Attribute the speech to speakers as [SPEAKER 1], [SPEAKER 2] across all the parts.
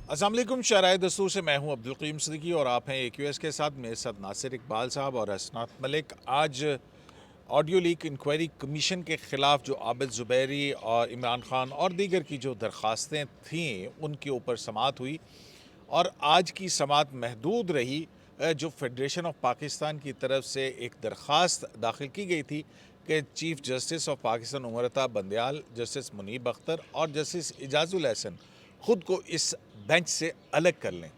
[SPEAKER 1] अस्सलाम वालेकुम शराय दस्तूर से मैं हूं अब्दुल क़य्यूम सिद्दीकी और आप हैं AQS के साथ। मेरे साथ नासिर इकबाल साहब और हसनात मलिक। आज ऑडियो लीक इंक्वायरी कमीशन के ख़िलाफ़ जो आबिद ज़ुबैरी और इमरान ख़ान और दीगर की जो दरख्वास्तें थीं उनके ऊपर समाअत हुई और आज की समाअत महदूद रही। जो फेडरेशन ऑफ पाकिस्तान की तरफ से एक दरख्वास्त दाखिल की गई थी कि chief justice of Pakistan उमरता Bandial, justice Munib Akhtar और जस्टिस इजाज़ुल एहसन ख़ुद को इस बेंच से अलग कर लें,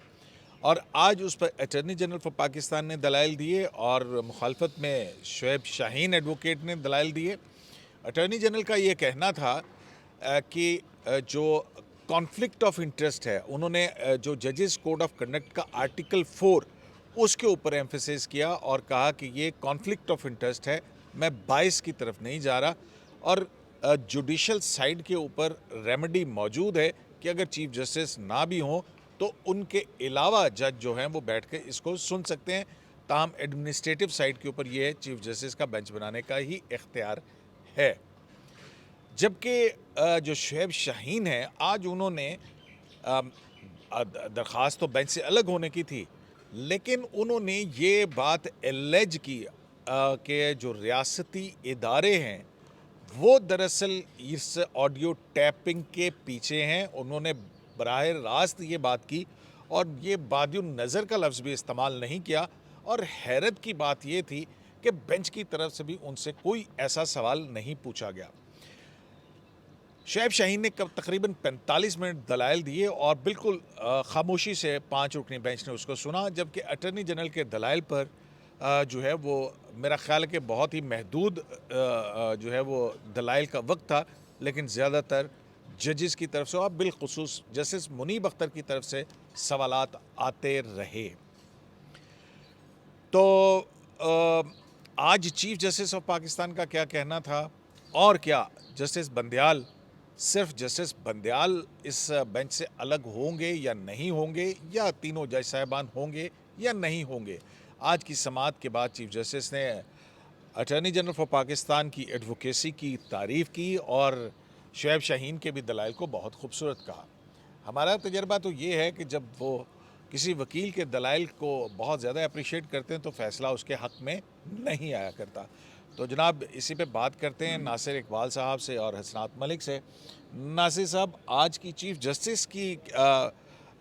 [SPEAKER 1] और आज उस पर अटॉर्नी जनरल फॉर पाकिस्तान ने दलाइल दिए और मुखालफत में शुएब शाहीन एडवोकेट ने दलाइल दिए। अटॉर्नी जनरल का ये कहना था कि जो कॉन्फ्लिक्ट ऑफ इंटरेस्ट है, उन्होंने जो जजेस कोड ऑफ कंडक्ट का आर्टिकल 4 उसके ऊपर एम्फेसिस किया और कहा कि ये कॉन्फ्लिक्ट ऑफ इंटरेस्ट है, मैं बाइस की तरफ नहीं जा रहा, और जुडिशल साइड के ऊपर रेमेडी मौजूद है कि अगर चीफ जस्टिस ना भी हों तो उनके अलावा जज जो हैं वो बैठ के इसको सुन सकते हैं। ताहम एडमिनिस्ट्रेटिव साइड के ऊपर ये चीफ जस्टिस का बेंच बनाने का ही इख्तियार है। जबकि जो शुएब शाहीन है, आज उन्होंने दरख्वास्त तो बेंच से अलग होने की थी, लेकिन उन्होंने ये बात एलेज की कि जो रियासती इदारे हैं वो दरअसल इस ऑडियो टैपिंग के पीछे हैं। उन्होंने बराह रास्त ये बात की और ये बादियुन नज़र का लफ्ज़ भी इस्तेमाल नहीं किया, और हैरत की बात ये थी कि बेंच की तरफ से भी उनसे कोई ऐसा सवाल नहीं पूछा गया। शुएब शाहीन ने तकरीबन 45 मिनट दलाइल दिए और बिल्कुल खामोशी से 5 रुकनी बेंच ने उसको सुना, जबकि अटॉर्नी जनरल के दलाइल पर जो है वो मेरा ख्याल है कि बहुत ही महदूद जो है वो दलाइल का वक्त था, लेकिन ज़्यादातर जजेस की तरफ से और बिलखुसूस जस्टिस मुनीब अख्तर की तरफ से सवालात आते रहे। तो आज चीफ जस्टिस ऑफ पाकिस्तान का क्या कहना था, और क्या जस्टिस बंदयाल, सिर्फ जस्टिस बंदयाल इस बेंच से अलग होंगे या नहीं होंगे, या तीनों जज साहिबान होंगे या नहीं होंगे। आज की समाअत के बाद चीफ जस्टिस ने अटॉर्नी जनरल फॉर पाकिस्तान की एडवोकेसी की तारीफ़ की और शुएब शाहीन के भी दलाइल को बहुत खूबसूरत कहा। हमारा तजर्बा तो ये है कि जब वो किसी वकील के दलाइल को बहुत ज़्यादा अप्रिशिएट करते हैं तो फ़ैसला उसके हक़ में नहीं आया करता। तो जनाब, इसी पे बात करते हैं नासिर इकबाल साहब से और हसनात मलिक से। नासिर साहब, आज की चीफ जस्टिस की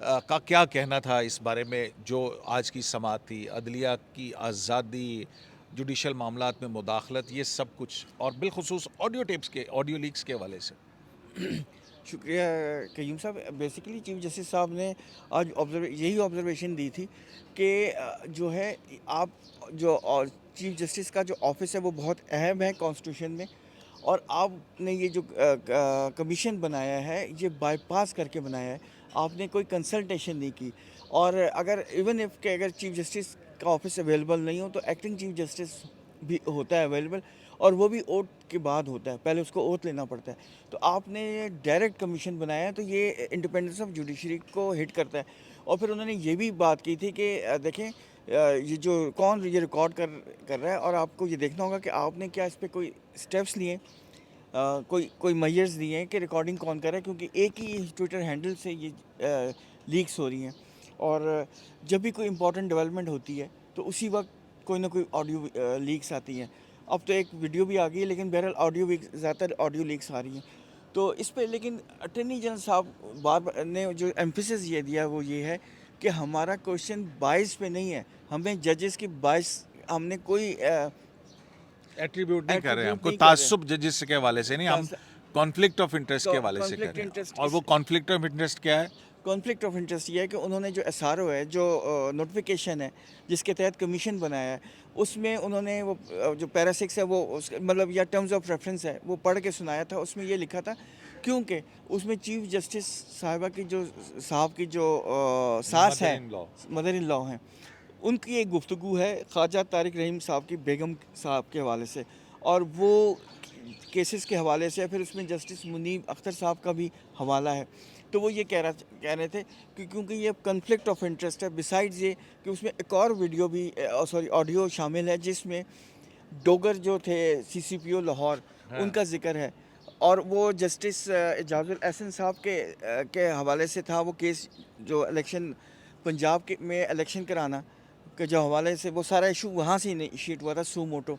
[SPEAKER 1] का क्या कहना था इस बारे में जो आज की समाअत थी, अदलिया की आज़ादी, जुडिशल मामलात में मुदाखलत, ये सब कुछ, और बिलखुसूस ऑडियो टेप्स के, ऑडियो लीक्स के हवाले से?
[SPEAKER 2] शुक्रिया कयूम साहब। बेसिकली चीफ जस्टिस साहब ने आज यही ऑब्जर्वेशन दी थी कि जो है आप जो चीफ जस्टिस का जो ऑफिस है वो बहुत अहम है कॉन्स्टिट्यूशन में, और आपने ये जो कमीशन बनाया है ये बाईपास करके बनाया है, आपने कोई कंसल्टेशन नहीं की। और अगर इवन इफ के अगर चीफ जस्टिस का ऑफिस अवेलेबल नहीं हो तो एक्टिंग चीफ जस्टिस भी होता है अवेलेबल, और वो भी ओथ के बाद होता है, पहले उसको ओथ लेना पड़ता है। तो आपने डायरेक्ट कमीशन बनाया है तो ये इंडिपेंडेंस ऑफ जुडिशरी को हिट करता है। और फिर उन्होंने ये भी बात की थी कि देखें ये जो कौन ये रिकॉर्ड कर रहा है, और आपको ये देखना होगा कि आपने क्या इस पर कोई स्टेप्स लिए, कोई कोई मेजर्स दिए हैं कि रिकॉर्डिंग कौन कर रहा है, क्योंकि एक ही ट्विटर हैंडल से ये लीक्स हो रही हैं। और जब भी कोई इंपॉर्टेंट डेवलपमेंट होती है तो उसी वक्त कोई ना कोई ऑडियो लीक्स आती हैं। अब तो एक वीडियो भी आ गई है, लेकिन बहरहाल ऑडियो ज़्यादातर ऑडियो लीक्स आ रही हैं। तो इस पे लेकिन अटॉर्नी जनरल साहब बार ने जो एम्फेसिस ये दिया वो ये है कि हमारा क्वेश्चन बाइस पे नहीं है, हमें जजेस की बाइस हमने कोई
[SPEAKER 1] एट्रीब्यूट नहीं कर रहे हैं,
[SPEAKER 2] एट्रीब्यूट
[SPEAKER 1] हमको
[SPEAKER 2] नहीं कर रहे
[SPEAKER 1] ताज्जुब जजिस के हवाले से नहीं, हम
[SPEAKER 2] हैं।
[SPEAKER 1] कॉन्फ्लिक्ट ऑफ इंटरेस्ट के हवाले से कर
[SPEAKER 2] कॉन्फ्लिक्ट
[SPEAKER 1] रहे हैं।
[SPEAKER 2] इंटरेस्ट
[SPEAKER 1] और वो कॉन्फ्लिक्ट ऑफ इंटरेस्ट क्या है?
[SPEAKER 2] कॉन्फ्लिक्ट ऑफ इंटरेस्ट ये है कि उन्होंने जो एसआरओ है, जो नोटिफिकेशन है जिसके तहत कमीशन बनाया है, उसमें उन्होंने वो जो पैरा 6 है वो मतलब या टर्म्स ऑफ रेफरेंस है वो पढ़ के सुनाया था। उसमें ये लिखा था, क्योंकि उसमें चीफ जस्टिस साहिबा की जो साहब की जो सास
[SPEAKER 1] मदर
[SPEAKER 2] है,
[SPEAKER 1] in law.
[SPEAKER 2] Mother in law हैं, उनकी एक गुफ्तगू है ख्वाजा तारिक रहीम साहब की बेगम साहब के हवाले से, और वो केसेस के हवाले से फिर उसमें जस्टिस मुनीब अख्तर साहब का भी हवाला है। तो वो ये कह रहे थे कि क्योंकि ये कन्फ्लिक्ट ऑफ इंटरेस्ट है, बिसाइड्स ये कि उसमें एक और वीडियो भी सॉरी ऑडियो शामिल है जिसमें डोगर जो थे CCPO लाहौर,
[SPEAKER 1] हाँ।
[SPEAKER 2] उनका जिक्र है। और वो जस्टिस एजाजुल एहसन साहब के हवाले से था वो केस, जो इलेक्शन पंजाब के में इलेक्शन कराना के जो हवाले से वो सारा इशू वहाँ से इनिशिएट हुआ था, सू मोटो।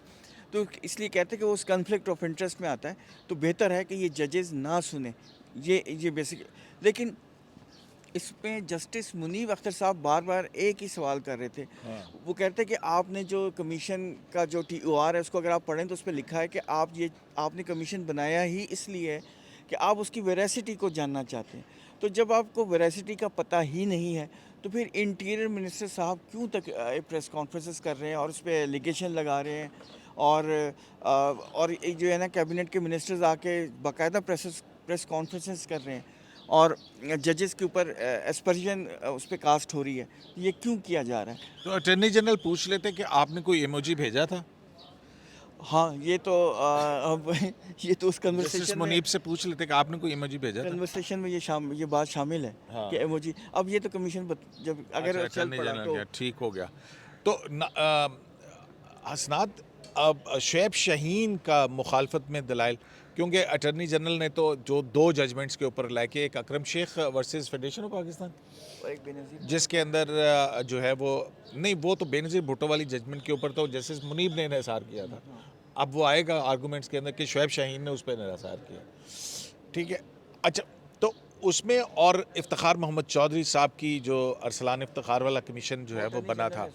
[SPEAKER 2] तो इसलिए कहते हैं कि वो उस कन्फ्लिक्ट ऑफ इंटरेस्ट में आता है, तो बेहतर है कि ये जजेस ना सुने ये बेसिक। लेकिन इसमें जस्टिस मुनीब अख्तर साहब बार बार एक ही सवाल कर रहे थे। वो कहते हैं कि आपने जो कमीशन का जो TOR है उसको अगर आप पढ़ें तो उस पर लिखा है कि आपने कमीशन बनाया ही इसलिए है कि आप उसकी वेरासिटी को जानना चाहते हैं। तो जब आपको वेरासिटी का पता ही नहीं है तो फिर इंटीरियर मिनिस्टर साहब क्यों तक प्रेस कॉन्फ्रेंसेस कर रहे हैं और उस पर एलिगेशन लगा रहे हैं, और एक जो है ना कैबिनेट के मिनिस्टर्स आके बाकायदा प्रेस कॉन्फ्रेंसेस कर रहे हैं और जजेस के ऊपर एस्पर्जन उस पर कास्ट हो रही है। ये क्यों किया जा रहा है?
[SPEAKER 1] तो अटर्नी जनरल पूछ लेते कि आपने कोई इमोजी भेजा था?
[SPEAKER 2] हाँ, ये तो अब ये तो उस
[SPEAKER 1] जस्टिस
[SPEAKER 2] कन्वर्सेशन में
[SPEAKER 1] मुनीब से पूछ लेते कि आपने कोई इमोजी भेजा था?
[SPEAKER 2] कन्वर्सेशन में ये बात शामिल है
[SPEAKER 1] हाँ।
[SPEAKER 2] कि इमोजी। अब ये तो कमीशन जब अगर
[SPEAKER 1] अच्छा,
[SPEAKER 2] चल
[SPEAKER 1] अटर्नी
[SPEAKER 2] पड़ा
[SPEAKER 1] जनरल
[SPEAKER 2] तो
[SPEAKER 1] गया, ठीक हो गया। तो हसनात, अब शुएब शाहीन का मुखालफत में दलाइल, क्योंकि अटर्नी जनरल ने तो जो 2 जजमेंट्स के ऊपर लाके, एक Akram Sheikh versus federation of Pakistan,
[SPEAKER 2] एक बेनज़ीर
[SPEAKER 1] जिसके अंदर जो है वो नहीं, वो तो बेनज़ीर भुट्टो वाली जजमेंट के ऊपर तो जस्टिस मुनीब ने इन्हिसार किया था। अब वो आएगा आर्गूमेंट्स के अंदर कि शुएब शाहीन ने उस पर इन्हिसार किया, ठीक है। अच्छा, तो उसमें और इफ्तिखार मोहम्मद चौधरी साहब की जो अरसलान इफ्तिखार वाला कमीशन जो है वो बना था,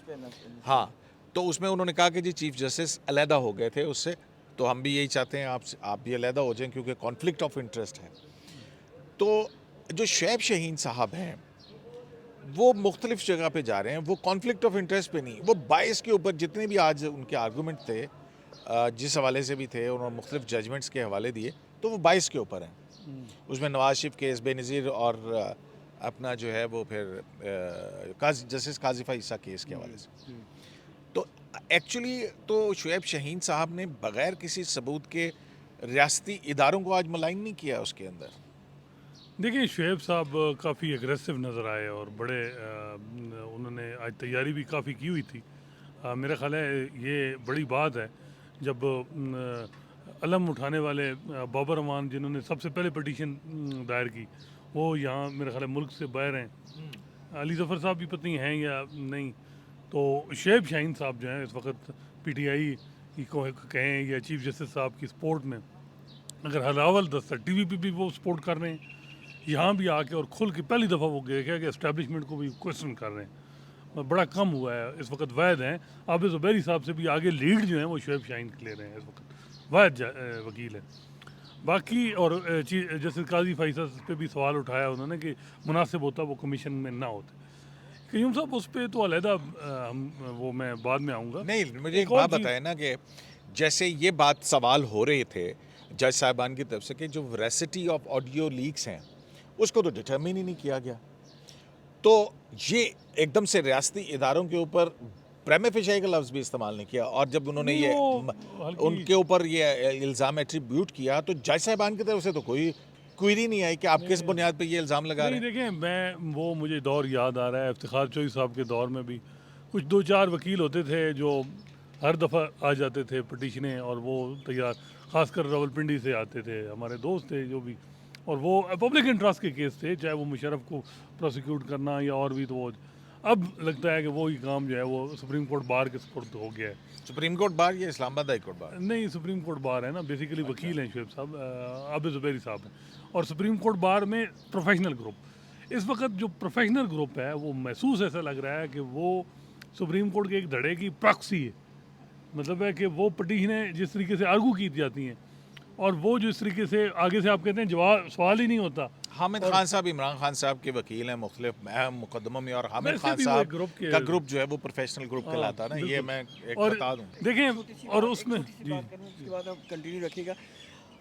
[SPEAKER 1] हाँ, तो उसमें उन्होंने कहा कि जी चीफ जस्टिस अलहदा हो गए थे उससे, तो हम भी यही चाहते हैं आप भी अलहदा हो जाएं क्योंकि कॉन्फ्लिक्ट ऑफ इंटरेस्ट है। तो जो शुएब शाहीन साहब हैं वो मुख्तलिफ जगह पे जा रहे हैं, वो कॉन्फ्लिक्ट ऑफ इंटरेस्ट पे नहीं, वो बाइस के ऊपर जितने भी आज उनके आर्गूमेंट थे, जिस हवाले से भी थे, उन्होंने मुख्तलिफ जजमेंट्स के हवाले दिए, तो वो बाइस के ऊपर हैं। उसमें नवाज शरीफ केस, बेनज़ीर और अपना जो है वो फिर जस्टिस काजिफा ईसा केस के हवाले से। तो एक्चुअली तो शुएब शाहीन साहब ने बग़ैर किसी सबूत के रियासती इदारों को आज मुलायन नहीं किया उसके अंदर।
[SPEAKER 3] देखिए, शुएब साहब काफ़ी एग्रेसिव नज़र आए और बड़े उन्होंने आज तैयारी भी काफ़ी की हुई थी। मेरा ख़्याल है ये बड़ी बात है जब अलम उठाने वाले बाबर अमान, जिन्होंने सबसे पहले पटिशन दायर की, वो यहाँ मेरा ख्याल है मुल्क से बाहर हैं। अली ज़फ़र साहब भी पत्नी हैं या नहीं, तो शुएब शाहीन साहब जो हैं इस वक्त PTI को कहें या चीफ जस्टिस साहब की सपोर्ट में, अगर हलावल दस्ता TVP भी वो सपोर्ट कर रहे हैं, यहाँ भी आके और खुल के पहली दफ़ा वो गए कि एस्टेब्लिशमेंट को भी क्वेश्चन कर रहे हैं। बड़ा कम हुआ है इस वक्त। वैद हैं आबिद ज़ुबैरी साहब से भी आगे लीड जो है वो शुएब शाहीन ले रहे हैं इस वक्त, वैद वकील है। बाकी और जैसे काजी फैसल पे भी सवाल उठाया उन्होंने कि मुनासिब होता वो कमीशन में ना होते। क्यूम साहब उस पर तो अलहदा वो मैं बाद में आऊँगा।
[SPEAKER 1] नहीं, मुझे एक बात बताए ना कि जैसे ये बात सवाल हो रहे थे जज साहिबान की तरफ से कि जो वेरासिटी ऑफ ऑडियो लीक्स हैं उसको तो डिटर्मिन ही नहीं किया गया, तो ये एकदम से रियासती इदारों के ऊपर प्रेमे फेशाई का लफ्ज़ भी इस्तेमाल नहीं किया, और जब उन्होंने ये उनके ऊपर ये इल्ज़ाम एट्रीब्यूट किया तो जज साहिबान की तरफ से तो कोई क्वेरी नहीं आई कि आप किस बुनियाद पे ये इल्ज़ाम लगा रहे हैं।
[SPEAKER 3] देखें, मैं मुझे दौर याद आ रहा है इफ्तिखार चौधरी साहब के दौर में भी कुछ 2-4 वकील होते थे जो हर दफ़ा आ जाते थे पटिशनें, और वो तैयार, ख़ासकर रावलपिंडी से आते थे, हमारे दोस्त थे जो भी, और वो पब्लिक इंटरेस्ट के केस थे, चाहे वो मुशर्रफ को प्रोसिक्यूट करना या और भी। तो वो अब लगता है कि वो ही काम जो है वो सुप्रीम कोर्ट बार के सपुर्द हो गया है।
[SPEAKER 1] सुप्रीम कोर्ट बार या इस्लामाबाद हाई कोर्ट बार?
[SPEAKER 3] नहीं, सुप्रीम कोर्ट बार है ना, बेसिकली वकील हैं शुएब साहब, आबिद ज़ुबैरी साहब हैं, और सुप्रीम कोर्ट बार में प्रोफेशनल ग्रुप। इस वक्त जो प्रोफेशनल ग्रुप है वो महसूस ऐसा लग रहा है कि वो सुप्रीम कोर्ट के एक धड़े की प्रॉक्सी है। मतलब है कि वो पटिशनें जिस तरीके से आर्गू की जाती हैं और वो जो इस तरीके से आगे से आप कहते हैं जवाब सवाल ही नहीं होता।
[SPEAKER 1] हामिद खान साहब इमरान खान साहब के वकील हैं मुख्तलिफ अहम मुकदमों में, और हामिद
[SPEAKER 3] वैसे
[SPEAKER 1] खान
[SPEAKER 3] भी वो
[SPEAKER 1] साहब
[SPEAKER 3] एक ग्रुप के-
[SPEAKER 1] का ग्रुप जो है वो प्रोफेशनल ग्रुप कहलाता है ना, ये मैं एक
[SPEAKER 3] और
[SPEAKER 1] बता दूं।
[SPEAKER 3] देखें, और उसमें
[SPEAKER 2] जी, उसके बाद आप कंटिन्यू रखिएगा।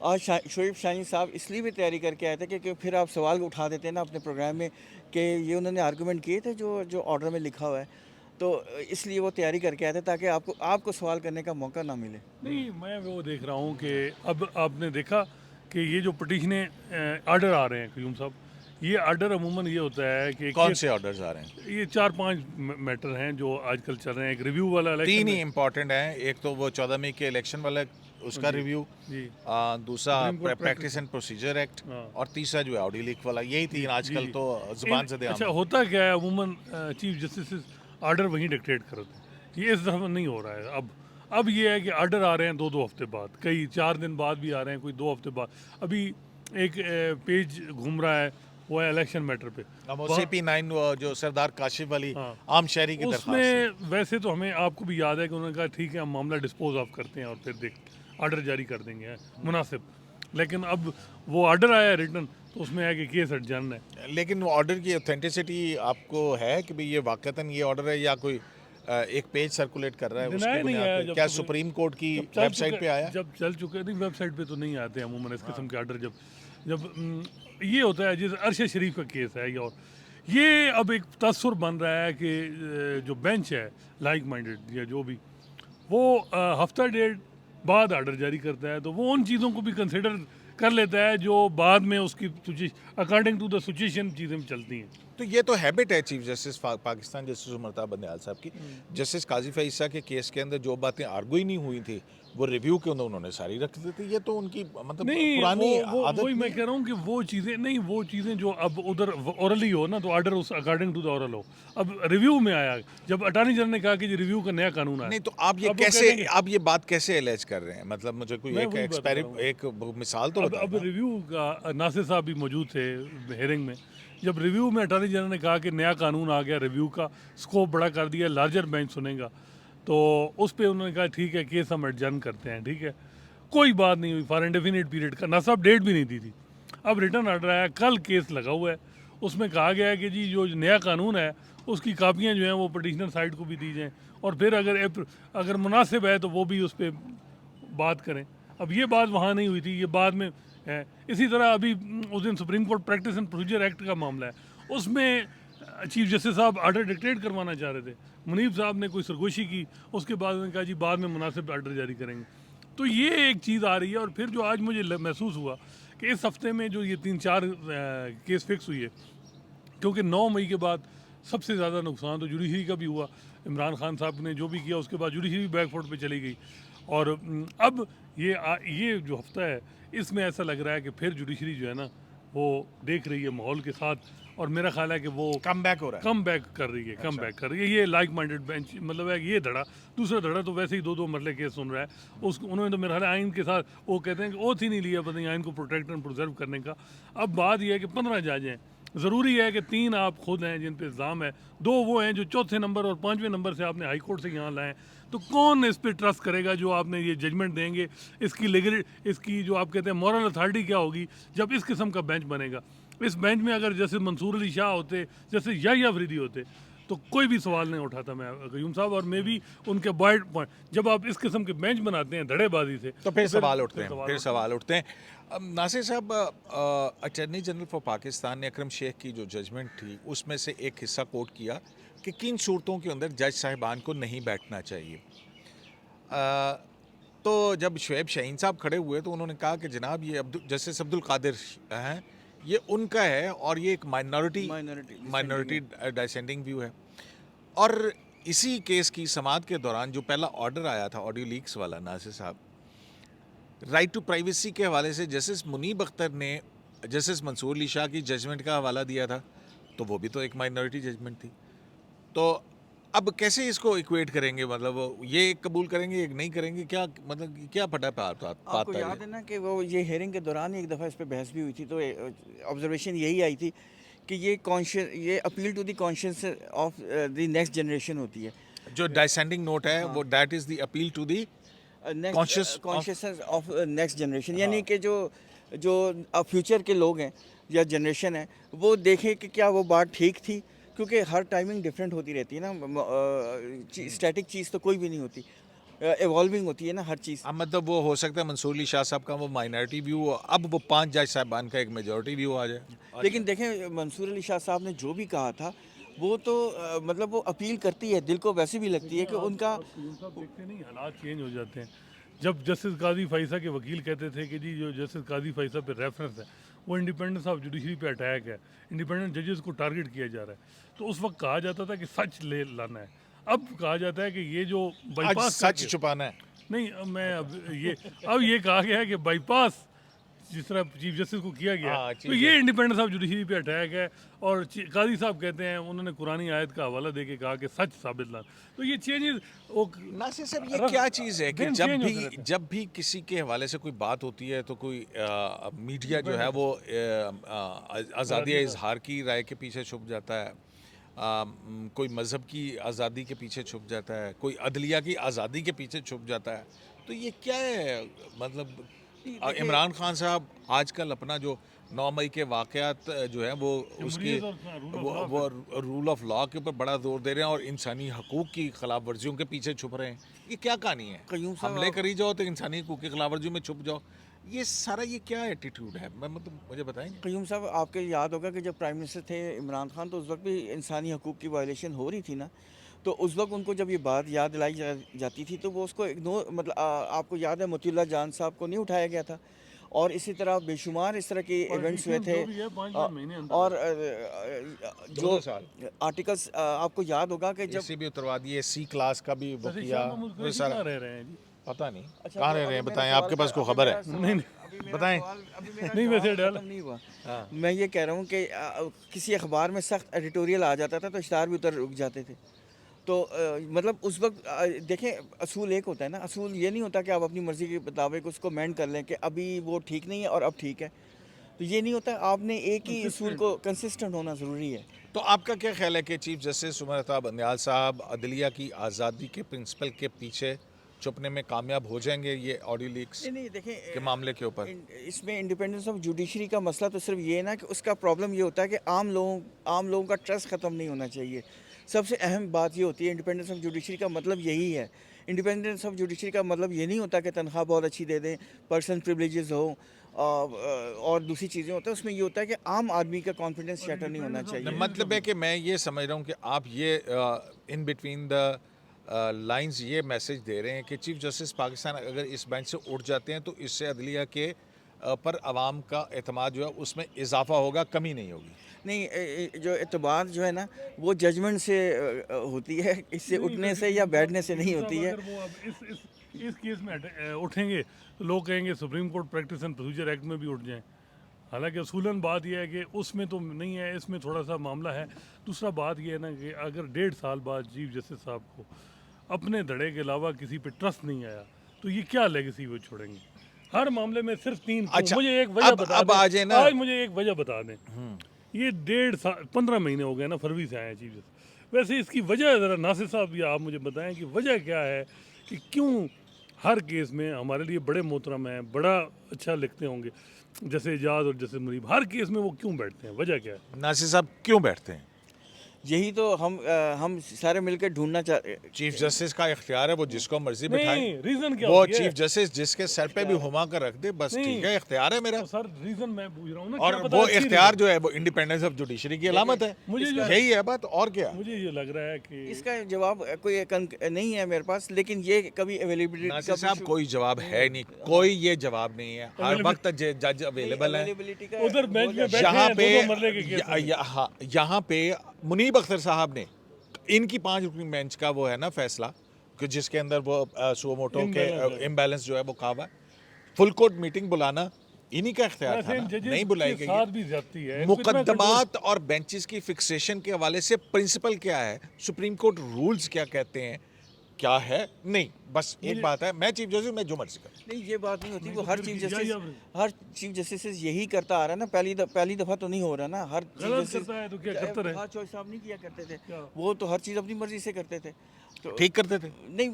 [SPEAKER 2] आज शुएब शाहीन साहब इसलिए भी तैयारी करके आए थे कि फिर आप सवाल उठा देते हैं ना अपने प्रोग्राम में कि ये उन्होंने आर्गूमेंट किए थे जो ऑर्डर में लिखा हुआ है, तो इसलिए वो तैयारी करके आए थे ताकि आपको सवाल करने का मौका ना मिले।
[SPEAKER 3] नहीं, मैं वो देख रहा हूँ कि अब आपने देखा कि ये जो पटिशनें ऑर्डर आ रहे हैं क्यूम साहब, ये ऑर्डर अमूमन ये होता है कि
[SPEAKER 1] कौन से ऑर्डर्स आ रहे हैं?
[SPEAKER 3] ये 4-5 मैटर हैं जो आजकल चल रहे हैं। एक रिव्यू वाला
[SPEAKER 1] तीन
[SPEAKER 3] इलेक्शन
[SPEAKER 1] ही इम्पोर्टेंट हैं, एक तो वो 14 मई के इलेक्शन वाला उसका रिव्यू,
[SPEAKER 3] जी
[SPEAKER 1] दूसरा
[SPEAKER 3] supreme court
[SPEAKER 1] practice and procedure act,
[SPEAKER 3] हाँ।
[SPEAKER 1] और तीसरा जो है ऑडियो लीक वाला। यही तीन आजकल तो जुबान से दे
[SPEAKER 3] अच्छा होता क्या है अमूमन चीफ जस्टिस ऑर्डर वहीं डिक्टेट करते हैं। ये इस दफ़ा नहीं हो रहा है। अब ये है कि ऑर्डर आ रहे हैं 2-2 हफ्ते बाद, कई 4 दिन बाद भी आ रहे हैं, कोई 2 हफ्ते बाद। अभी एक पेज घूम रहा है, वो है इलेक्शन मैटर पे।
[SPEAKER 1] CP9 जो सरदार काशिफ वाली
[SPEAKER 3] हाँ।
[SPEAKER 1] आम शहरी की दरख्वास्त है।
[SPEAKER 3] उसमें वैसे तो हमें, आपको भी याद है कि उन्होंने कहा ठीक है हम मामला डिस्पोज ऑफ करते हैं और फिर ऑर्डर जारी कर देंगे, मुनासिब। लेकिन अब वो ऑर्डर आया है रिटर्न, तो उसमें है कि केस एडजर्न है।
[SPEAKER 1] लेकिन ऑर्डर की ऑथेंटिसिटी आपको है कि भाई ये वाकईतन ये ऑर्डर है, या कोई एक पेज सर्कुलेट कर रहा है उसके
[SPEAKER 3] Deny नहीं
[SPEAKER 1] बुनियाद
[SPEAKER 3] आया
[SPEAKER 1] पे?
[SPEAKER 3] जब
[SPEAKER 1] क्या
[SPEAKER 3] तो
[SPEAKER 1] सुप्रीम कोर्ट की
[SPEAKER 3] जब चल
[SPEAKER 1] वेबसाइट
[SPEAKER 3] चुका-
[SPEAKER 1] पे आया?
[SPEAKER 3] जब चल चुके नहीं, वेबसाइट पे तो नहीं आते अमूमन इस किस्म के ऑर्डर। जब ये होता है जैसे अरशद शरीफ का केस है, और ये अब एक तस्वर बन रहा है कि जो बेंच है लाइक माइंडेड या जो भी, वो हफ्ता डेढ़ बाद ऑर्डर जारी करता है, तो वो उन चीज़ों को भी कंसिडर कर लेता है जो बाद में उसकी अकॉर्डिंग टू द सिचुएशन चीज़ें चलती हैं।
[SPEAKER 1] तो ये तो हैबिट है chief justice Pakistan justice उमरता Bandial साहब की। जस्टिस काजी फैसा के केस के अंदर जो बातें आर्गू ही नहीं हुई थी वो रिव्यू के अंदर उन्होंने सारी रख दी थी। ये तो उनकी मतलब
[SPEAKER 3] नहीं,
[SPEAKER 1] पुरानी आदत
[SPEAKER 3] वही मैं
[SPEAKER 1] नहीं।
[SPEAKER 3] कह रहा हूँ कि वो चीज़ें जो अब उधर ओरली हो ना, तो ऑर्डर उस अकॉर्डिंग टू द ओरल हो। अब रिव्यू में आया, जब अटॉर्नी जनरल ने कहा कि जी रिव्यू का नया कानून आया।
[SPEAKER 1] नहीं तो आप ये
[SPEAKER 3] अब वो
[SPEAKER 1] कैसे,
[SPEAKER 3] कहेंगे-
[SPEAKER 1] आप ये बात कैसे एलेज कर रहे हैं? मतलब मुझे कोई
[SPEAKER 3] मैं
[SPEAKER 1] एक
[SPEAKER 3] वही बात कर रहा हूँ।
[SPEAKER 1] एक मिसाल तो
[SPEAKER 3] अब
[SPEAKER 1] बताओ।
[SPEAKER 3] रिव्यू का नासिर साहब भी मौजूद थे हेयरिंग में। जब रिव्यू में अटॉर्नी जनरल ने कहा कि नया कानून आ गया, रिव्यू का स्कोप बड़ा कर दिया, लार्जर बेंच सुनेगा, तो उस पर उन्होंने कहा ठीक है केस हम एडजर्न करते हैं, ठीक है, कोई बात नहीं हुई फॉर इंडेफिनिट पीरियड का। ना साहब डेट भी नहीं दी थी। अब रिटर्न ऑर्डर आया, कल केस लगा हुआ है, उसमें कहा गया है कि जी जो नया कानून है उसकी कापियाँ जो हैं वो पटिशनर साइड को भी दी जाएँ, और फिर अगर मुनासिब है तो वो भी उस पर बात करें। अब ये बात वहाँ नहीं हुई थी, ये बाद में है। इसी तरह अभी उस दिन supreme court practice and procedure act का मामला है, उसमें चीफ जस्टिस साहब ऑर्डर डिक्टेट करवाना चाह रहे थे, मुनीब साहब ने कोई सरगोशी की, उसके बाद उन्होंने कहा जी बाद में मुनासिब ऑर्डर जारी करेंगे। तो ये एक चीज़ आ रही है। और फिर जो आज मुझे महसूस हुआ कि इस हफ्ते में जो ये 3-4 केस फिक्स हुई है, क्योंकि 9 मई के बाद सबसे ज़्यादा नुकसान तो जुडिशरी का भी हुआ। इमरान खान साहब ने जो भी किया उसके बाद जुडिशरी बैकफुट पे चली गई, और अब ये जो हफ्ता है इसमें ऐसा लग रहा है कि फिर जुडिशरी जो है ना वो देख रही है माहौल के साथ, और मेरा ख्याल है कि वो
[SPEAKER 1] कम बैक हो रहा है।
[SPEAKER 3] कम बैक कर रही है, कम बैक कर रही है। ये लाइक माइंडेड बेंच मतलब है कि ये धड़ा, दूसरा धड़ा तो वैसे ही 2-2 मरले केस सुन रहा है। उन्होंने तो मेरा ख्याल है आइन के साथ वो कहते हैं कि ओथ ही नहीं लिया, पता नहीं आइन को प्रोटेक्ट एंड प्रिजर्व करने का। अब बात यह है कि 15 जज हैं, ज़रूरी है कि 3 आप खुद हैं जिन पे इल्ज़ाम है, 2 वो हैं जो चौथे नंबर और 5वें नंबर से आपने हाई कोर्ट से यहाँ लाए। तो कौन इस पे ट्रस्ट करेगा जो आपने ये जजमेंट देंगे? इसकी जो आप कहते हैं मॉरल अथॉरिटी क्या होगी जब इस किस्म का बेंच बनेगा? इस बेंच में अगर जैसे मंसूर अली शाह होते, जैसे याहिया अफरीदी होते, तो कोई भी सवाल नहीं उठाता मैं कयूम साहब, और मैं भी उनके पॉइंट जब आप इस किस्म के बेंच बनाते हैं धड़ेबाजी से,
[SPEAKER 1] तो फिर सवाल उठते हैं। अब नासिर साहब, अटॉर्नी जनरल फॉर पाकिस्तान ने अकरम शेख की जो जजमेंट थी उसमें से एक हिस्सा कोट किया कि किन सूरतों के अंदर जज साहिबान को नहीं बैठना चाहिए। तो जब शुएब शाहीन साहब खड़े हुए तो उन्होंने कहा कि जनाब ये जस्टिस अब्दुल कादिर हैं, ये उनका है और ये एक माइनॉरिटी डिसेंडिंग व्यू है। और इसी केस की समाअत के दौरान जो पहला ऑर्डर आया था ऑडियो लीक्स वाला, नासिर साहब, राइट टू प्राइवेसी के हवाले से जस्टिस मुनीब अख्तर ने जस्टिस मंसूर अली शाह की जजमेंट का हवाला दिया था, तो वो भी तो एक माइनॉरिटी जजमेंट थी। तो अब कैसे इसको इक्वेट करेंगे? मतलब ये कबूल करेंगे, एक नहीं करेंगे, क्या मतलब क्या फटा
[SPEAKER 2] आपको याद है ना कि वो ये हेयरिंग के दौरान ही एक दफ़ा इस पर बहस भी हुई थी, तो ऑब्जर्वेशन यही आई थी कि ये appeal to the conscious of the next generation होती है।
[SPEAKER 1] जो डिसेंडिंग नोट है वो that is the appeal to the
[SPEAKER 2] consciousness of next generation, यानी कि जो फ्यूचर के लोग हैं या जनरेशन है वो देखें कि क्या वो बात ठीक थी, क्योंकि हर टाइमिंग डिफरेंट होती रहती है ना, स्टैटिक चीज़ तो कोई भी नहीं होती, एवॉल्विंग होती है ना हर चीज़।
[SPEAKER 1] अब मतलब वो हो सकता है मंसूर अली शाह साहब का वो माइनॉरिटी व्यू, अब वो 5 जज साहबान का एक मेजॉरिटी व्यू आ जाए।
[SPEAKER 2] लेकिन देखें मंसूर अली शाह साहब ने जो भी कहा था वो तो मतलब वो अपील करती है, दिल को वैसे भी लगती है कि उनका
[SPEAKER 3] देखते नहीं हालात चेंज हो जाते हैं। जब जस्टिस काजी फैसा के वकील कहते थे कि जी जो जस्टिस काजी फैसा पे रेफरेंस है वो इंडिपेंडेंस ऑफ जुडिशरी पे अटैक है, इंडिपेंडेंट जजेस को टारगेट किया जा रहा है। तो उस वक्त कहा जाता था कि सच ले लाना है, अब कहा जाता है कि ये जो
[SPEAKER 1] आज
[SPEAKER 3] बाईपास
[SPEAKER 1] सच छुपाना है।
[SPEAKER 3] नहीं, अब ये कहा गया है कि बाईपास जिस तरह चीफ जस्टिस को किया गया,
[SPEAKER 1] हाँ,
[SPEAKER 3] तो ये इंडिपेंडेंस ऑफ जुडिशरी पे अटैक है। और काजी साहब कहते हैं, उन्होंने कुरानी आयत का हवाला दे के कहा कि सच साबित ला। तो ये चेंजेस वो
[SPEAKER 1] नासिर साहब, ये
[SPEAKER 3] रफ-
[SPEAKER 1] क्या चीज़ है कि
[SPEAKER 3] दिन
[SPEAKER 1] जब
[SPEAKER 3] change होते
[SPEAKER 1] भी
[SPEAKER 3] रहते हैं।
[SPEAKER 1] जब भी किसी के हवाले से कोई बात होती है तो कोई मीडिया जो है वो आज़ादी इजहार की राय के पीछे छुप जाता है, कोई मज़हब की आज़ादी के पीछे छुप जाता है, कोई अदलिया की आज़ादी के पीछे छुप जाता है। तो ये क्या है? मतलब इमरान खान साहब आजकल अपना जो 9 मई के वाक़यात जो है वो उसकी
[SPEAKER 3] जमहूरियत और rule of
[SPEAKER 1] वो रूल ऑफ लॉ के ऊपर बड़ा जोर दे रहे हैं और इंसानी हकूक़ की खिलाफ वर्जियों के पीछे छुप रहे हैं। ये क्या कहानी है?
[SPEAKER 2] कयूम साहब,
[SPEAKER 1] हमले करी जाओ तो इंसानी हकूक़ की खिलाफ वर्जियों में छुप जाओ, ये सारा ये क्या एटीट्यूड है? मैं मतलब मुझे बताएंगे।
[SPEAKER 2] कयूम साहब, आपके याद होगा कि जब प्राइम मिनिस्टर थे इमरान खान, तो उस वक्त भी इंसानी हकूक़ की वायलेशन हो रही थी ना। तो उस वक्त उनको जब ये बात याद दिलाई जाती थी तो वो उसको इग्नोर, मतलब आपको याद है मोतीउल्लाह जान साहब को नहीं उठाया गया था। और इसी तरह बेशुमार इस तरह के इवेंट्स हुए थे।
[SPEAKER 3] जो भी है, 5 महीने अंदर
[SPEAKER 2] और जो
[SPEAKER 1] 2 साल
[SPEAKER 2] आर्टिकल्स आपको याद होगा कि जब
[SPEAKER 1] इसी भी उत्तरवा दिए, सी क्लास का भी वो
[SPEAKER 3] वैसे
[SPEAKER 1] किया,
[SPEAKER 3] शाह महमूद
[SPEAKER 1] वो
[SPEAKER 3] कुरैशी
[SPEAKER 1] सारा
[SPEAKER 3] कहाँ रह रहे हैं जी?
[SPEAKER 1] पता नहीं
[SPEAKER 2] अच्छा,
[SPEAKER 1] कहाँ
[SPEAKER 2] तो
[SPEAKER 1] रह रहे
[SPEAKER 2] अभी
[SPEAKER 1] हैं,
[SPEAKER 2] मेरा
[SPEAKER 1] बताएं,
[SPEAKER 2] सवाल
[SPEAKER 1] आपके पास
[SPEAKER 2] का-
[SPEAKER 1] कोई खबर है?
[SPEAKER 2] अभी मेरा
[SPEAKER 3] नहीं,
[SPEAKER 2] सवाल- अभी मेरा
[SPEAKER 1] बताएं।
[SPEAKER 2] सवाल- अभी मेरा
[SPEAKER 3] नहीं, वैसे
[SPEAKER 2] जवाब
[SPEAKER 3] डाल-
[SPEAKER 2] खत्म नहीं हुआ।
[SPEAKER 1] हाँ।
[SPEAKER 2] मैं ये कह रहा हूँ कि किसी अखबार में सख्त एडिटोरियल आ जाता था तो इश्तार भी उधर रुक जाते थे। तो मतलब उस वक्त देखें, असूल एक होता है ना, असूल ये नहीं होता कि आप अपनी मर्ज़ी के मुताबिक उसको मेंड कर लें कि अभी वो ठीक नहीं है और अब ठीक है। तो ये नहीं होता, आपने एक ही असूल को कंसिस्टेंट होना ज़रूरी है।
[SPEAKER 1] तो आपका क्या ख्याल है कि चीफ जस्टिस उमर अता बंदयाल साहब अदलिया की आज़ादी के प्रिंसिपल के पीछे छुपने में कामयाब हो जाएंगे ये ऑडियो लीक्स
[SPEAKER 2] नहीं नहीं, देखें
[SPEAKER 1] के मामले के ऊपर?
[SPEAKER 2] इसमें इंडिपेंडेंस ऑफ जुडिशरी का मसला तो सिर्फ ये है ना कि उसका प्रॉब्लम ये होता है कि आम लोगों का ट्रस्ट ख़त्म नहीं होना चाहिए। सबसे अहम बात ये होती है, इंडिपेंडेंस ऑफ जुडिशरी का मतलब यही है। इंडिपेंडेंस ऑफ जुडिशरी का मतलब ये नहीं होता कि तनख्वाह बहुत अच्छी दे दें, पर्सन प्रिविलेजेस हो और दूसरी चीज़ें होता है। उसमें ये होता है कि आम आदमी का कॉन्फिडेंस शैटर नहीं होना चाहिए।
[SPEAKER 1] मतलब है कि मैं ये समझ रहा हूँ कि आप ये इन बिटवीन द लाइंस ये मैसेज दे रहे हैं कि चीफ जस्टिस पाकिस्तान अगर इस बेंच से उठ जाते हैं तो इससे अदलिया के पर आवाम का एतमाद जो है उसमें इजाफा होगा, कमी नहीं होगी।
[SPEAKER 2] नहीं, जो एतबार जो है ना वो जजमेंट से होती है, इससे उठने से या बैठने से नहीं होती है।
[SPEAKER 3] अगर वो अब इस केस में उठेंगे तो लोग कहेंगे supreme court practice and procedure act में भी उठ जाएं। हालांकि असूलन बात यह है कि उसमें तो नहीं है, इसमें थोड़ा सा मामला है। दूसरा बात यह है ना कि अगर 1.5 साल बाद चीफ जस्टिस साहब को अपने धड़े के अलावा किसी पे ट्रस्ट नहीं आया तो ये क्या लेगेसी वो छोड़ेंगे? हर मामले में सिर्फ 3
[SPEAKER 1] अच्छा,
[SPEAKER 3] मुझे एक वजह बता
[SPEAKER 1] अब
[SPEAKER 3] दें,
[SPEAKER 1] आ जाए ना।
[SPEAKER 3] आज मुझे एक वजह बता दें। ये 1.5 साल 15 महीने हो गए ना, फरवरी से आए हैं चीफ जस्टिस। वैसे इसकी वजह ज़रा नासिर साहब या आप मुझे बताएं कि वजह क्या है कि क्यों हर केस में हमारे लिए बड़े मोहतरम हैं, बड़ा अच्छा लिखते होंगे जैसे एजाज और जैसे मुनीब, हर केस में वो क्यों बैठते हैं? वजह क्या है?
[SPEAKER 1] नासिर साहब क्यों बैठते हैं?
[SPEAKER 2] यही तो हम सारे मिलकर ढूंढना चाहते।
[SPEAKER 1] चीफ जस्टिस का इख्तियार है, वो जिसको मर्जी बिठाए।
[SPEAKER 3] नहीं, रीजन क्या
[SPEAKER 1] वो
[SPEAKER 3] होती है?
[SPEAKER 1] चीफ जस्टिस जिसके सर पे भी हुमा कर रख दे, बस
[SPEAKER 3] नहीं।
[SPEAKER 1] ठीक है, इख्तियार है मेरा।
[SPEAKER 3] तो सर रीजन मैं पूछ रहा हूँ ना,
[SPEAKER 1] और
[SPEAKER 3] क्या पता
[SPEAKER 1] वो
[SPEAKER 3] अच्छी
[SPEAKER 1] इख्तियार
[SPEAKER 3] reason।
[SPEAKER 1] जो है वो इंडिपेंडेंस ऑफ जुडिशरी की अलामत है।
[SPEAKER 3] मुझे जो-
[SPEAKER 1] यही है बात, और क्या?
[SPEAKER 3] मुझे ये लग रहा है कि
[SPEAKER 2] इसका जवाब कोई नहीं है मेरे पास, लेकिन ये कभी अवेलेबिलिटी
[SPEAKER 1] नासिर साहब कोई जवाब है नहीं, कोई ये जवाब नहीं है। हर वक्त जज अवेलेबल है।
[SPEAKER 2] अवेलेबिलिटी का
[SPEAKER 3] उधर बेंच में बैठे
[SPEAKER 1] यहाँ
[SPEAKER 3] हैं,
[SPEAKER 1] पे
[SPEAKER 3] 2-2 मरले के केस हैं।
[SPEAKER 1] यहाँ पे मुनीब अख्तर साहब ने इनकी 5 रुकनी बेंच का वो है ना फैसला कि जिसके अंदर वो सुमोटो के इम्बैलेंस जो है वो कहा हुआ है, फुल कोर्ट मीटिंग बुलाना इन्हीं का इख्तियार था
[SPEAKER 3] वैसे
[SPEAKER 1] ना,
[SPEAKER 3] जजेस
[SPEAKER 1] नहीं बुलाई
[SPEAKER 3] के
[SPEAKER 1] गई।
[SPEAKER 3] साथ भी ज्यादती है। इसको इतना
[SPEAKER 1] मुकद्दमात और बेंचेस की फिक्सेशन के हवाले से प्रिंसिपल क्या है, सुप्रीम कोर्ट रूल्स क्या कहते हैं, क्या है? नहीं, बस एक बात है, मैं चीफ जस्टिस, मैं जो मर्जी करूं।
[SPEAKER 2] नहीं, ये बात नहीं होती।
[SPEAKER 3] नहीं
[SPEAKER 2] वो
[SPEAKER 3] तो
[SPEAKER 2] हर
[SPEAKER 3] फिर
[SPEAKER 2] चीफ
[SPEAKER 3] क्या
[SPEAKER 2] जस्टिस
[SPEAKER 3] ही अब-
[SPEAKER 2] हर चीफ जस्टिस यही करता आ रहा है ना। पहली दफा तो नहीं हो रहा ना। हर चीफ
[SPEAKER 3] गलत
[SPEAKER 2] जस्टिस
[SPEAKER 3] करता है तो क्या करता रहे?
[SPEAKER 2] हाँ, चॉइस साहब नहीं किया करते थे।
[SPEAKER 3] क्या?
[SPEAKER 2] वो तो हर चीज़ अपनी मर्जी से करते थे। तो
[SPEAKER 1] ठीक करते थे।
[SPEAKER 2] नहीं,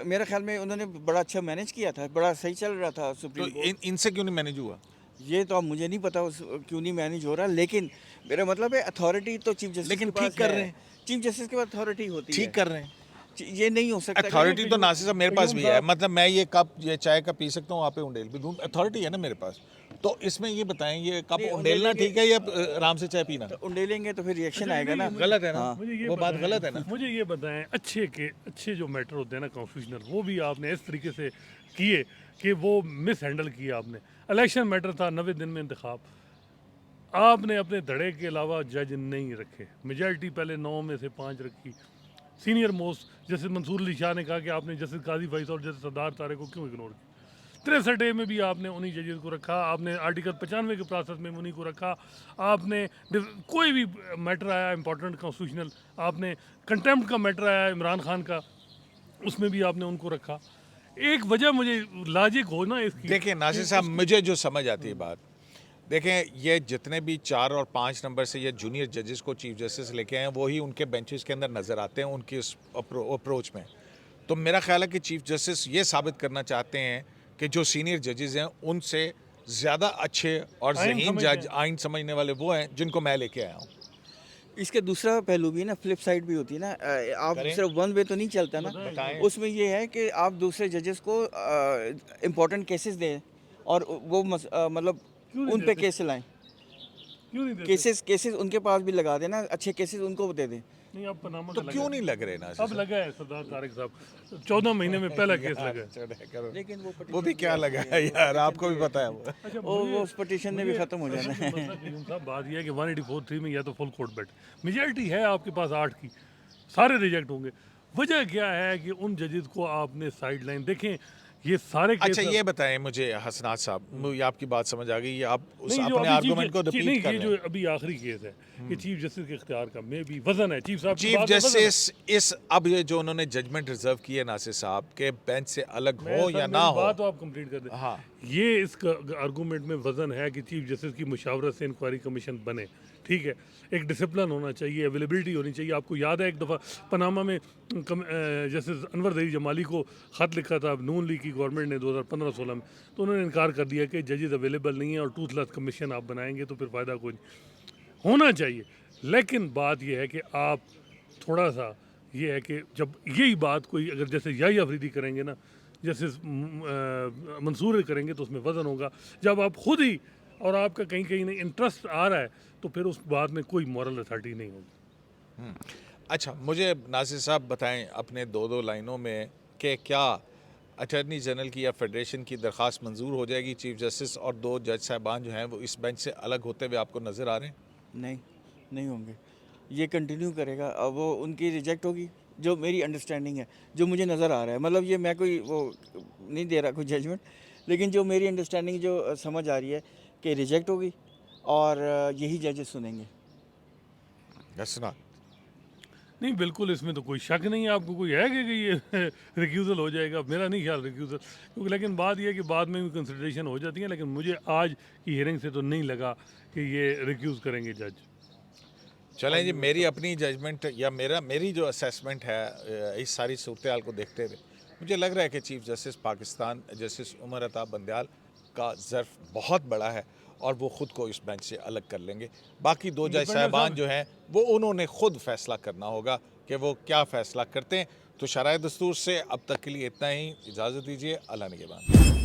[SPEAKER 2] मेरे ख्याल में उन्होंने बड़ा अच्छा मैनेज किया था, बड़ा सही चल रहा था
[SPEAKER 1] तो
[SPEAKER 2] सुप्रीम कोर्ट।
[SPEAKER 1] इनसे क्यों नहीं मैनेज हुआ?
[SPEAKER 2] ये तो अब मुझे नहीं पता क्यों नहीं मैनेज हो रहा, लेकिन मेरा मतलब है अथॉरिटी तो चीफ जस्टिस
[SPEAKER 1] लेकिन
[SPEAKER 2] के पास
[SPEAKER 1] ठीक कर
[SPEAKER 2] है।
[SPEAKER 1] रहे हैं।
[SPEAKER 2] चीफ जस्टिस के पास अथॉरिटी होती है।
[SPEAKER 1] ठीक कर रहे हैं।
[SPEAKER 2] ये नहीं हो सकता।
[SPEAKER 1] अथॉरिटी तो नासिर साहब मेरे पास भी है,
[SPEAKER 3] साहब-
[SPEAKER 1] मतलब मैं ये कप ये चाय का पी सकता हूँ, वहाँ पे उंडेल भी दूँ, अथॉरिटी है ना मेरे पास। तो इसमें ये बताएं, ये कप
[SPEAKER 2] नहीं,
[SPEAKER 1] उंडेलना
[SPEAKER 2] उंडेलेंगे-
[SPEAKER 1] ठीक है या आराम से चाय पीना?
[SPEAKER 2] तो उंडेलेंगे तो फिर रिएक्शन
[SPEAKER 3] अच्छा,
[SPEAKER 2] आएगा ना।
[SPEAKER 3] नहीं,
[SPEAKER 1] गलत है ना?
[SPEAKER 2] हाँ।
[SPEAKER 3] मुझे ये
[SPEAKER 1] वो बात
[SPEAKER 3] बताएं-
[SPEAKER 1] गलत है ना?
[SPEAKER 3] मुझे ये बताएं, अच्छे जो मैटर होते हैं ना कॉन्स्टिट्यूशनल, वो भी आपने इस तरीके से किए कि वो मिस हैंडल किया आपने। इलेक्शन मैटर था, 90 दिन में इंतखाब, आपने अपने धड़े के अलावा जज नहीं रखे, मेजॉरिटी पहले 9 में से 5 रखी। सीनियर मोस्ट जैसे मंसूर अली शाह ने कहा कि आपने जस्टिस काजी फैसल और जस्टिस सरदार तारे को क्यों इग्नोर किया। 63A में भी आपने उन्हीं जजेस को रखा, आपने आर्टिकल 95 के प्रोसेस में उन्हीं को रखा, आपने कोई भी मैटर आया इंपॉर्टेंट कॉन्स्टिट्यूशनल, आपने कंटेम्प्ट का मैटर आया इमरान खान का, उसमें भी आपने उनको रखा। एक वजह मुझे लॉजिक हो ना इसकी,
[SPEAKER 1] देखिए नासिर साहब, मुझे जो समझ आती है बात, देखें ये जितने भी 4 और 5 नंबर से ये जूनियर जजेस को चीफ जस्टिस लेके आए हैं वही उनके बेंचेस के अंदर नज़र आते हैं उनकी उस अप्रोच में। तो मेरा ख्याल है कि चीफ जस्टिस ये साबित करना चाहते हैं कि जो सीनियर जजेस हैं उनसे ज़्यादा अच्छे और ज़हीन जज, आइन समझने वाले वो हैं जिनको मैं लेके आया हूँ।
[SPEAKER 2] इसके दूसरा पहलू भी है ना, फ्लिप साइड भी होती है ना। आप
[SPEAKER 1] करें?
[SPEAKER 2] सिर्फ वन वे तो नहीं चलता ना।
[SPEAKER 1] बताएं।
[SPEAKER 2] उसमें ये है कि आप दूसरे जजेस को इम्पोर्टेंट केसेस दें और वो मतलब
[SPEAKER 3] क्यों नहीं
[SPEAKER 2] उन पे
[SPEAKER 3] देते?
[SPEAKER 2] केस लाएं।
[SPEAKER 3] क्यों नहीं देते?
[SPEAKER 2] केसेस उनके पास भी लगा देना, अच्छे केसेस उनको दे दें।
[SPEAKER 3] नहीं, अब पनामा
[SPEAKER 1] तो
[SPEAKER 3] का लगा
[SPEAKER 1] क्यों
[SPEAKER 3] है।
[SPEAKER 1] नहीं लग रहे नासिर
[SPEAKER 3] अब लगा है सरदार तारिक साहब, 14 महीने में पहला केस लगा है।
[SPEAKER 1] साहब?
[SPEAKER 2] लेकिन
[SPEAKER 1] वो भी क्या लगा है यार, आपको भी पता है वो।
[SPEAKER 3] अच्छा,
[SPEAKER 2] वो उस पटिशन में भी
[SPEAKER 3] मुझे-
[SPEAKER 2] ख़त्म हो जाना है।
[SPEAKER 3] मसला कयूम साहब बात यह है कि 184(3) में या तो फुल कोर्ट बैठ, मेजॉरिटी है आपके पास 8 की, सारे रिजेक्ट होंगे। वजह क्या है कि उन जजेस को आपने साइड लाइन देखें, ये सारे केस
[SPEAKER 1] अच्छा ये बताएं मुझे हसनात साहब, मुझे आपकी बात समझ आ गई, ये आप उस
[SPEAKER 3] नहीं, जो
[SPEAKER 1] अपने
[SPEAKER 3] अभी
[SPEAKER 1] आर्गुमेंट को
[SPEAKER 3] नहीं,
[SPEAKER 1] रिपीट कर
[SPEAKER 3] ये
[SPEAKER 1] रहे
[SPEAKER 3] जो
[SPEAKER 1] हैं।
[SPEAKER 3] अभी आखिरी केस है ये चीफ जस्टिस के इख्तियार का में भी वजन है। चीफ साहब की
[SPEAKER 1] चीफ
[SPEAKER 3] बात में वज़न है।
[SPEAKER 1] जस्टिस इस अब ये जो उन्होंने जजमेंट रिजर्व की है नासिर साहब के बेंच से अलग
[SPEAKER 3] मैं
[SPEAKER 1] हो
[SPEAKER 3] सर,
[SPEAKER 1] या
[SPEAKER 3] मेरी
[SPEAKER 1] ना हो,
[SPEAKER 3] बात तो आप कंप्लीट कर दें।
[SPEAKER 1] हाँ
[SPEAKER 3] ये इसका आर्गूमेंट में वजन है कि चीफ जस्टिस की मुशावरत से इंक्वायरी कमीशन बने, ठीक है। एक डिसिप्लिन होना चाहिए, अवेलेबिलिटी होनी चाहिए। आपको याद है एक दफ़ा पनामा में जस्टिस अनवर ज़हीर जमाली को ख़त लिखा था नून लीग की गवर्नमेंट ने 2015-16 में, तो उन्होंने इनकार कर दिया कि जजेस अवेलेबल नहीं है और टूथलेस कमीशन आप बनाएंगे तो फिर फ़ायदा कोई नहीं। होना चाहिए, लेकिन बात यह है कि आप थोड़ा सा ये है कि जब यही बात कोई अगर जैसे याही अफरीदी करेंगे ना, जैसे मंसूर करेंगे तो उसमें वज़न होगा। जब आप खुद ही और आपका कहीं कहीं नहीं इंटरेस्ट आ रहा है तो फिर उस बात में कोई मॉरल अथॉरिटी नहीं होगी।
[SPEAKER 1] अच्छा मुझे नासिर साहब बताएं अपने दो लाइनों में कि क्या अटॉर्नी जनरल की या फेडरेशन की दरख्वास्त मंजूर हो जाएगी चीफ जस्टिस और 2 जज साहबान जो हैं वो इस बेंच से अलग होते हुए आपको नज़र आ रहे हैं?
[SPEAKER 2] नहीं होंगे, ये कंटिन्यू करेगा। अब वो उनकी रिजेक्ट होगी, जो मेरी अंडरस्टैंडिंग है, जो मुझे नज़र आ रहा है। मतलब ये मैं कोई वो नहीं दे रहा कोई जजमेंट, लेकिन जो मेरी अंडरस्टैंडिंग जो समझ आ रही है कि रिजेक्ट होगी और यही जजेस सुनेंगे।
[SPEAKER 1] हसना
[SPEAKER 3] नहीं, बिल्कुल इसमें तो कोई शक नहीं है। आपको कोई है कि ये रिक्यूज़ल हो जाएगा? मेरा नहीं ख्याल रिक्यूज़ल, क्योंकि लेकिन बात यह है कि बाद में भी कंसिडरेशन हो जाती है, लेकिन मुझे आज की हियरिंग से तो नहीं लगा कि ये रिक्यूज़ करेंगे जज।
[SPEAKER 1] चलें जी, मेरी अपनी जजमेंट या मेरी जो असेसमेंट है इस सारी सूरत हाल को देखते हुए मुझे लग रहा है कि chief justice Pakistan justice Umar Ata Bandial का ज़र्फ बहुत बड़ा है और वो ख़ुद को इस बेंच से अलग कर लेंगे। बाकी 2 जज साहबान जो हैं वो उन्होंने ख़ुद फैसला करना होगा कि वो क्या फ़ैसला करते हैं। तो शराय दस्तूर से अब तक के लिए इतना ही, इजाज़त दीजिए, अल्लाह निगहबान।